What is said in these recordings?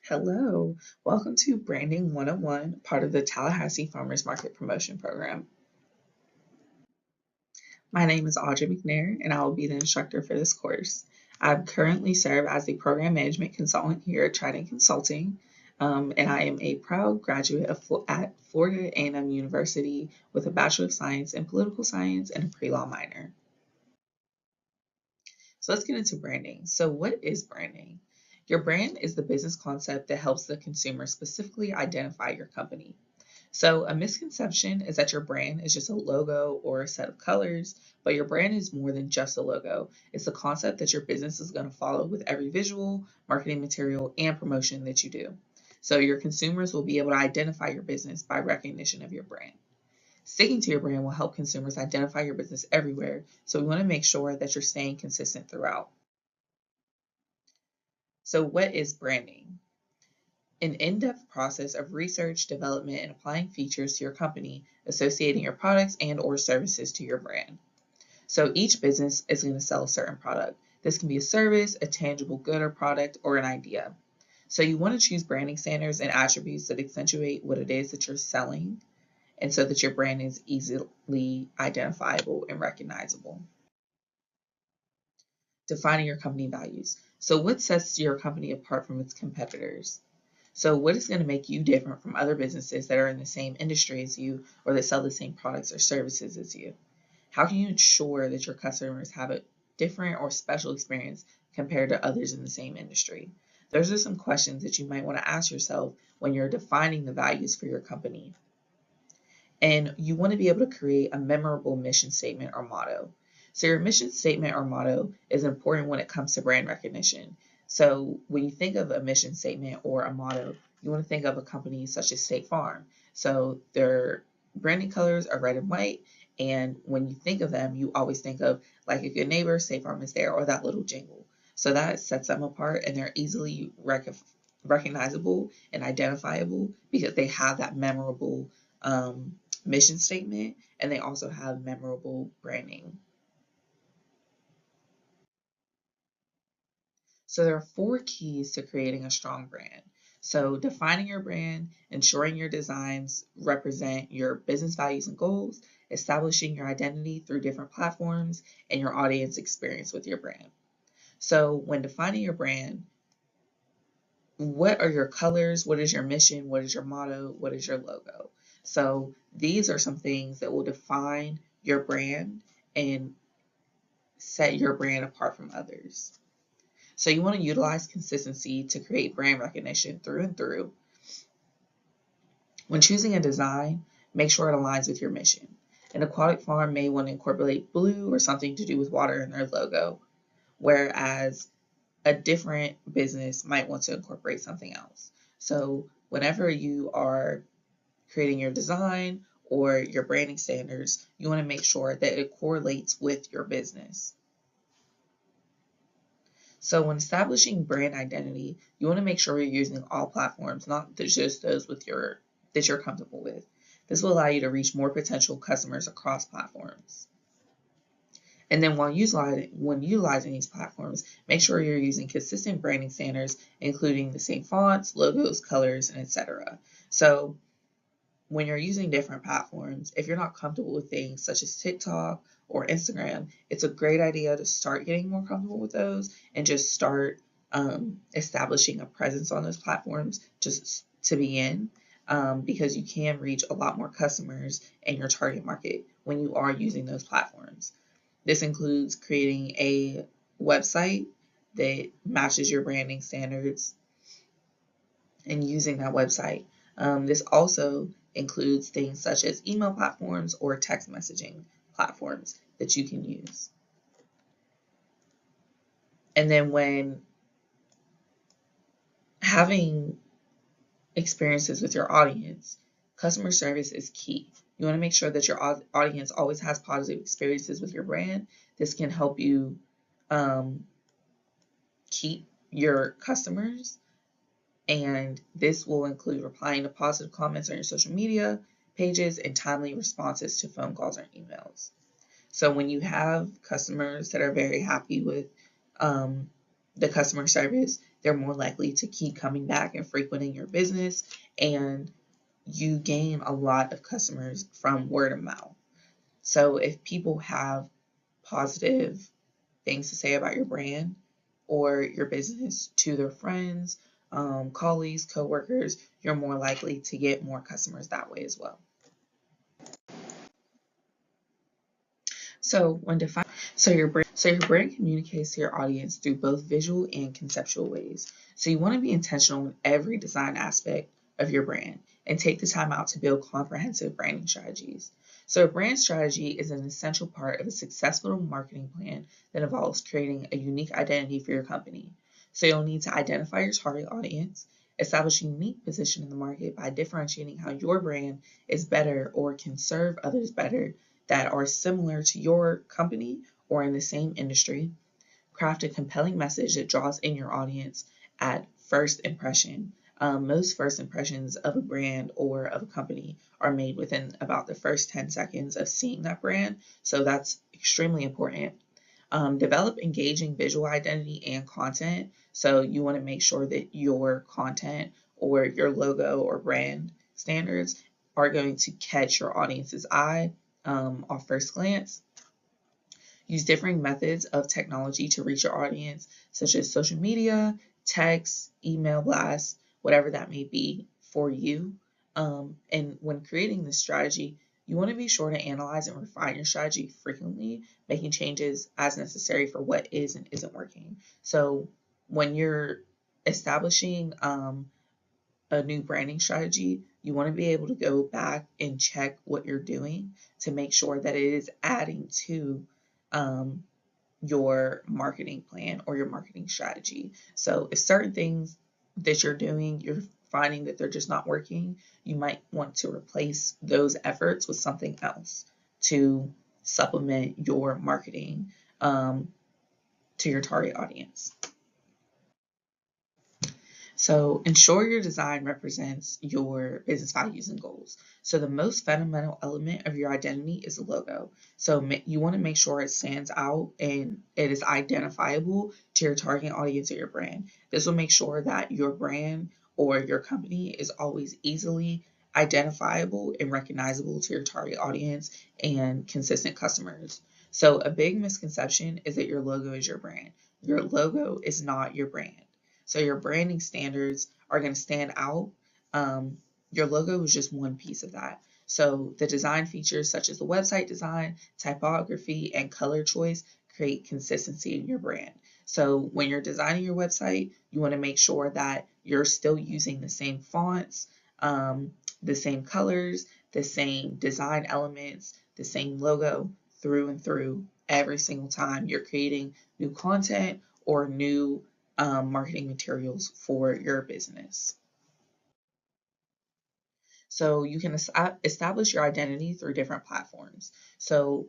Hello, welcome to Branding 101, part of the Tallahassee Farmers Market Promotion Program. My name is Audrey McNair, and I will be the instructor for this course. I currently serve as the Program Management Consultant here at Trident Consulting, and I am a proud graduate at Florida A&M University with a Bachelor of Science in Political Science and a pre-law minor. So let's get into branding. So what is branding? Your brand is the business concept that helps the consumer specifically identify your company. So a misconception is that your brand is just a logo or a set of colors, but your brand is more than just a logo. It's the concept that your business is going to follow with every visual, marketing material, and promotion that you do. So your consumers will be able to identify your business by recognition of your brand. Sticking to your brand will help consumers identify your business everywhere, so we want to make sure that you're staying consistent throughout. So what is branding? An in-depth process of research, development, and applying features to your company, associating your products and or services to your brand. So each business is going to sell a certain product. This can be a service, a tangible good or product, or an idea. So you want to choose branding standards and attributes that accentuate what it is that you're selling, and so that your brand is easily identifiable and recognizable. Defining your company values. So what sets your company apart from its competitors? So what is going to make you different from other businesses that are in the same industry as you or that sell the same products or services as you? How can you ensure that your customers have a different or special experience compared to others in the same industry? Those are some questions that you might want to ask yourself when you're defining the values for your company. And you want to be able to create a memorable mission statement or motto. So your mission statement or motto is important when it comes to brand recognition. So when you think of a mission statement or a motto, you want to think of a company such as State Farm. So their branding colors are red and white, and when you think of them, you always think of like a good neighbor, State Farm is there, or that little jingle. So that sets them apart, and they're easily recognizable and identifiable because they have that memorable mission statement, and they also have memorable branding. So there are 4 keys to creating a strong brand. So defining your brand, ensuring your designs represent your business values and goals, establishing your identity through different platforms, and your audience experience with your brand. So when defining your brand, what are your colors? What is your mission? What is your motto? What is your logo? So these are some things that will define your brand and set your brand apart from others. So you want to utilize consistency to create brand recognition through and through. When choosing a design, make sure it aligns with your mission. An aquatic farm may want to incorporate blue or something to do with water in their logo, whereas a different business might want to incorporate something else. So whenever you are creating your design or your branding standards, you want to make sure that it correlates with your business. So when establishing brand identity, you want to make sure you're using all platforms, not just those that you're comfortable with. This will allow you to reach more potential customers across platforms. And then when utilizing these platforms, make sure you're using consistent branding standards, including the same fonts, logos, colors, and etc. So when you're using different platforms, if you're not comfortable with things such as TikTok or Instagram, it's a great idea to start getting more comfortable with those and just start establishing a presence on those platforms just to begin, because you can reach a lot more customers in your target market when you are using those platforms. This includes creating a website that matches your branding standards and using that website. This also includes things such as email platforms or text messaging platforms that you can use. And then when having experiences with your audience, customer service is key. You want to make sure that your audience always has positive experiences with your brand. This can help you keep your customers, and this will include replying to positive comments on your social media pages and timely responses to phone calls or emails. So when you have customers that are very happy with the customer service, they're more likely to keep coming back and frequenting your business, and you gain a lot of customers from word of mouth. So if people have positive things to say about your brand or your business to their friends, colleagues, coworkers, you're more likely to get more customers that way as well. So when defining, so your brand communicates to your audience through both visual and conceptual ways. So you want to be intentional in every design aspect of your brand and take the time out to build comprehensive branding strategies. So a brand strategy is an essential part of a successful marketing plan that involves creating a unique identity for your company. So you'll need to identify your target audience, establish a unique position in the market by differentiating how your brand is better or can serve others better that are similar to your company or in the same industry. Craft a compelling message that draws in your audience at first impression. Most first impressions of a brand or of a company are made within about the first 10 seconds of seeing that brand, so that's extremely important. Develop engaging visual identity and content. So you want to make sure that your content or your logo or brand standards are going to catch your audience's eye off first glance. Use differing methods of technology to reach your audience, such as social media, text, email blasts, whatever that may be for you. And when creating this strategy, you want to be sure to analyze and refine your strategy frequently, making changes as necessary for what is and isn't working. So when you're establishing a new branding strategy, you want to be able to go back and check what you're doing to make sure that it is adding to um, your marketing plan or your marketing strategy. So if certain things that you're doing, you're finding that they're just not working, you might want to replace those efforts with something else to supplement your marketing to your target audience. So ensure your design represents your business values and goals. So the most fundamental element of your identity is the logo. So you want to make sure it stands out and it is identifiable to your target audience or your brand. This will make sure that your brand or your company is always easily identifiable and recognizable to your target audience and consistent customers. So a big misconception is that your logo is your brand. Your logo is not your brand. So your branding standards are going to stand out. Your logo is just one piece of that. So the design features such as the website design, typography, and color choice create consistency in your brand. So when you're designing your website, you want to make sure that you're still using the same fonts, the same colors, the same design elements, the same logo through and through every single time you're creating new content or new marketing materials for your business. So you can establish your identity through different platforms. So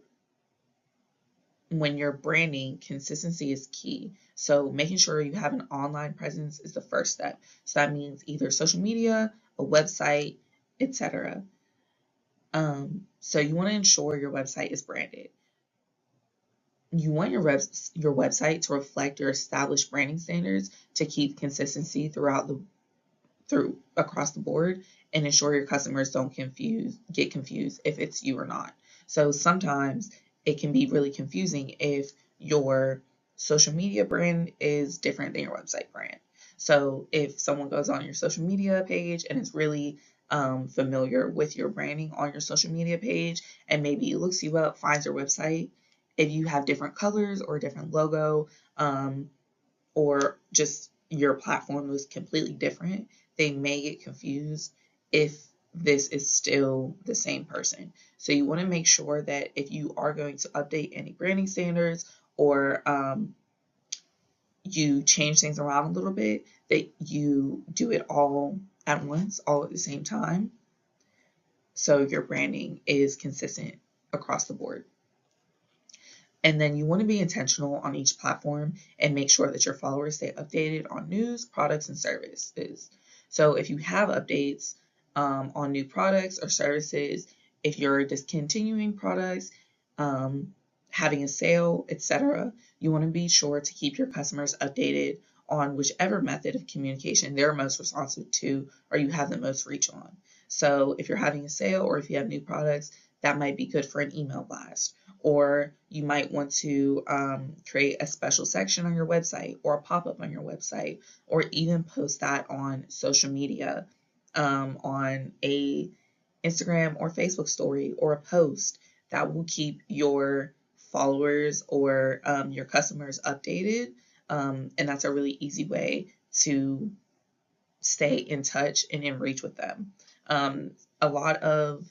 when you're branding, consistency is key. So making sure you have an online presence is the first step. So that means either social media, a website, etc. So you want to ensure your website is branded. You want your website to reflect your established branding standards to keep consistency through across the board and ensure your customers don't get confused if it's you or not. So sometimes it can be really confusing if your social media brand is different than your website brand. So if someone goes on your social media page and is really familiar with your branding on your social media page and maybe looks you up, finds your website, if you have different colors or a different logo, or just your platform was completely different, they may get confused if this is still the same person. So you want to make sure that if you are going to update any branding standards or you change things around a little bit, that you do it all at once, all at the same time, so your branding is consistent across the board. And then you want to be intentional on each platform and make sure that your followers stay updated on news, products, and services. So if you have updates on new products or services, if you're discontinuing products, having a sale, etc., you want to be sure to keep your customers updated on whichever method of communication they're most responsive to or you have the most reach on. So if you're having a sale or if you have new products, that might be good for an email blast. Or you might want to create a special section on your website or a pop-up on your website, or even post that on social media, on a Instagram or Facebook story or a post that will keep your followers or your customers updated. And that's a really easy way to stay in touch and in reach with them. A lot of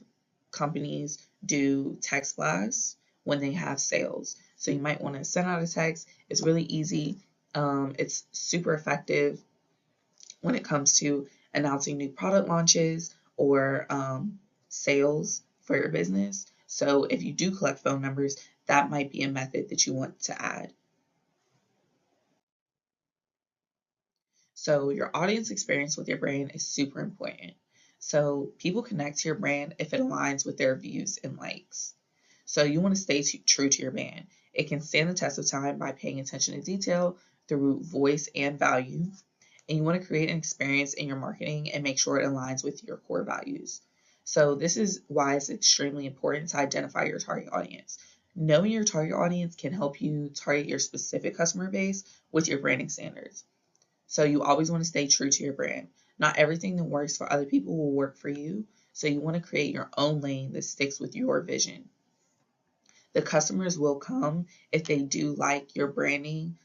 companies do text blasts when they have sales. So you might want to send out a text. It's really easy. It's super effective when it comes to announcing new product launches or sales for your business. So if you do collect phone numbers, that might be a method that you want to add. So your audience experience with your brand is super important. So people connect to your brand if it aligns with their views and likes. So you want to stay true to your brand. It can stand the test of time by paying attention to detail through voice and value. And you want to create an experience in your marketing and make sure it aligns with your core values. So this is why it's extremely important to identify your target audience. Knowing your target audience can help you target your specific customer base with your branding standards. So you always want to stay true to your brand. Not everything that works for other people will work for you. So you want to create your own lane that sticks with your vision. The customers will come if they do like your branding,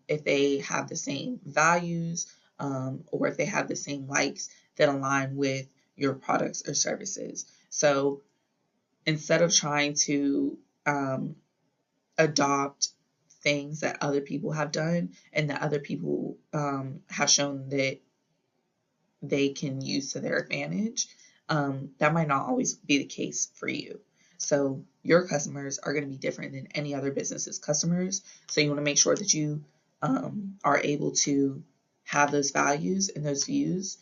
if they have the same values, or if they have the same likes that align with your products or services. So instead of trying to adopt things that other people have done and that other people have shown that they can use to their advantage, that might not always be the case for you. So your customers are going to be different than any other business's customers. So you want to make sure that you are able to have those values and those views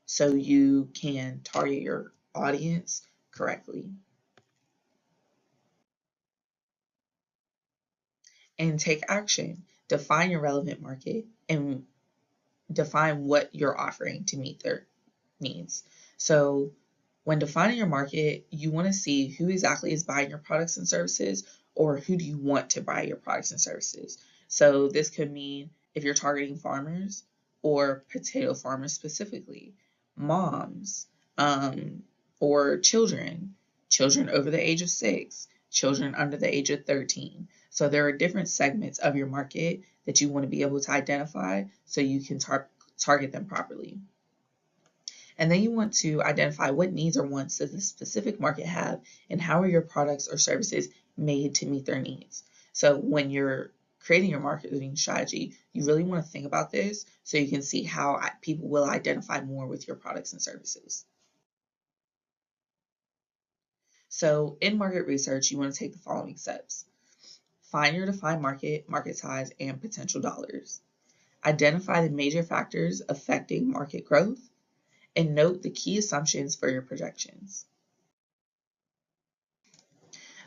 so you can target your audience correctly. And take action. Define your relevant market and define what you're offering to meet their needs. So when defining your market, you want to see who exactly is buying your products and services, or who do you want to buy your products and services. So this could mean if you're targeting farmers or potato farmers specifically, moms, or children over the age of 6, children under the age of 13. So there are different segments of your market that you want to be able to identify so you can target them properly. And then you want to identify what needs or wants does the specific market have and how are your products or services made to meet their needs. So when you're creating your marketing strategy, you really want to think about this so you can see how people will identify more with your products and services. So in market research, you want to take the following steps. Find your defined market, market size, and potential dollars. Identify the major factors affecting market growth and note the key assumptions for your projections.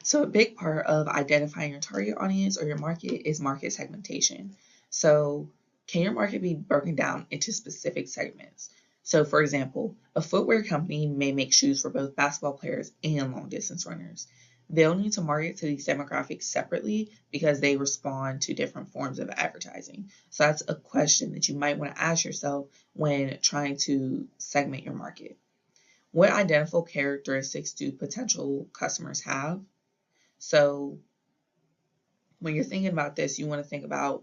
So a big part of identifying your target audience or your market is market segmentation. So can your market be broken down into specific segments? So for example, a footwear company may make shoes for both basketball players and long distance runners. They'll need to market to these demographics separately because they respond to different forms of advertising. So that's a question that you might want to ask yourself when trying to segment your market. What identifiable characteristics do potential customers have? So when you're thinking about this, you want to think about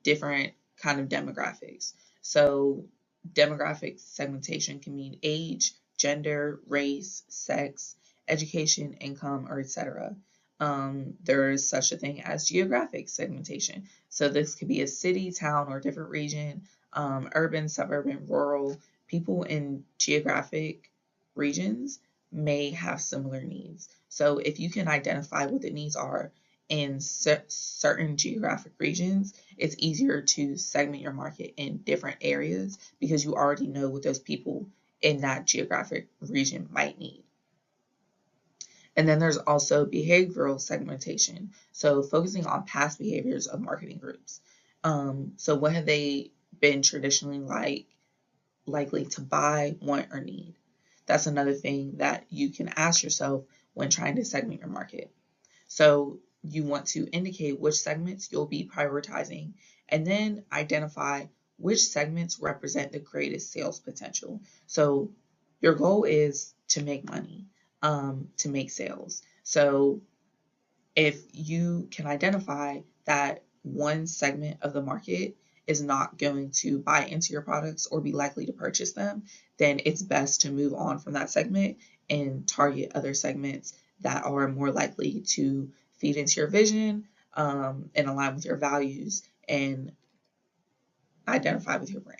different kind of demographics. So demographic segmentation can mean age, gender, race, sex, education, income, or etc. There is such a thing as geographic segmentation. So this could be a city, town, or different region, urban, suburban, rural. People in geographic regions may have similar needs. So if you can identify what the needs are in certain geographic regions, it's easier to segment your market in different areas because you already know what those people in that geographic region might need. And then there's also behavioral segmentation, so focusing on past behaviors of marketing groups. So what have they been traditionally likely to buy, want, or need? That's another thing that you can ask yourself when trying to segment your market. So you want to indicate which segments you'll be prioritizing and then identify which segments represent the greatest sales potential. So your goal is to make money, to make sales. So if you can identify that one segment of the market is not going to buy into your products or be likely to purchase them, then it's best to move on from that segment and target other segments that are more likely to feed into your vision, and align with your values and identify with your brand.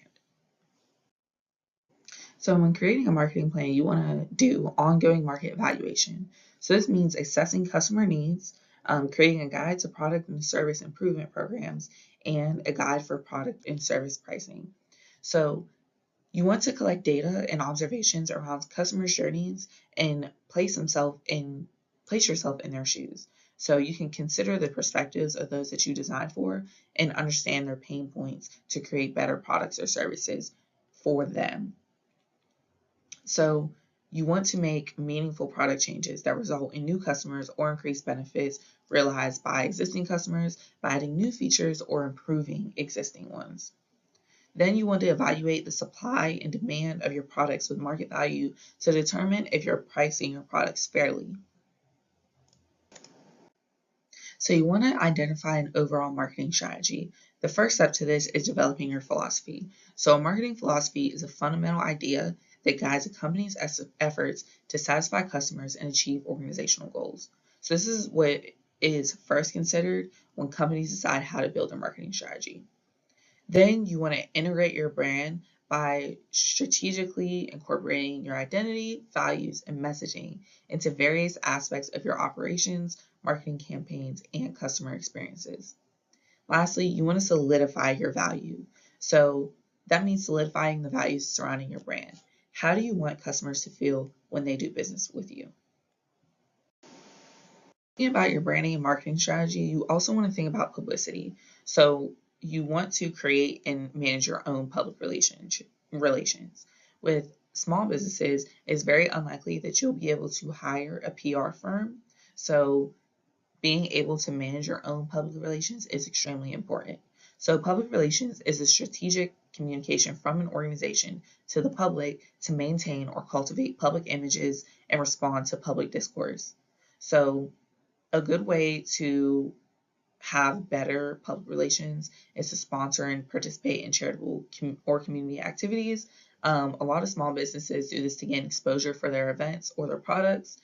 So when creating a marketing plan, you want to do ongoing market evaluation. So this means assessing customer needs, creating a guide to product and service improvement programs, and a guide for product and service pricing. So you want to collect data and observations around customers' journeys and place yourself in their shoes. So you can consider the perspectives of those that you design for and understand their pain points to create better products or services for them. So you want to make meaningful product changes that result in new customers or increase benefits realized by existing customers by adding new features or improving existing ones. Then you want to evaluate the supply and demand of your products with market value to determine if you're pricing your products fairly. So you want to identify an overall marketing strategy. The first step to this is developing your philosophy. So a marketing philosophy is a fundamental idea that guides a company's efforts to satisfy customers and achieve organizational goals. So this is what is first considered when companies decide how to build a marketing strategy. Then you want to integrate your brand by strategically incorporating your identity, values, and messaging into various aspects of your operations, marketing campaigns, and customer experiences. Lastly, you want to solidify your value. So that means solidifying the values surrounding your brand. How do you want customers to feel when they do business with you? Thinking about your branding and marketing strategy, you also want to think about publicity. So you want to create and manage your own public relations. With small businesses, it's very unlikely that you'll be able to hire a PR firm. So being able to manage your own public relations is extremely important. So public relations is a strategic communication from an organization to the public to maintain or cultivate public images and respond to public discourse. So a good way to have better public relations is to sponsor and participate in charitable or community activities. A lot of small businesses do this to gain exposure for their events or their products.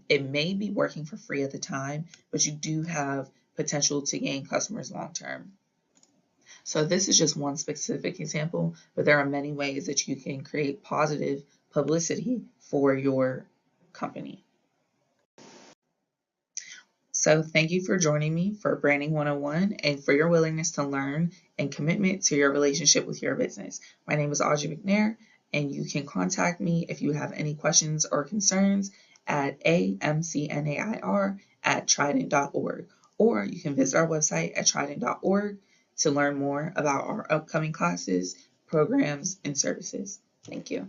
It may be working for free at the time, but you do have potential to gain customers long term. So this is just one specific example, but there are many ways that you can create positive publicity for your company. So thank you for joining me for Branding 101 and for your willingness to learn and commitment to your relationship with your business. My name is Audrey McNair, and you can contact me if you have any questions or concerns at amcnair@trident.org, or you can visit our website at trident.org to learn more about our upcoming classes, programs, and services. Thank you.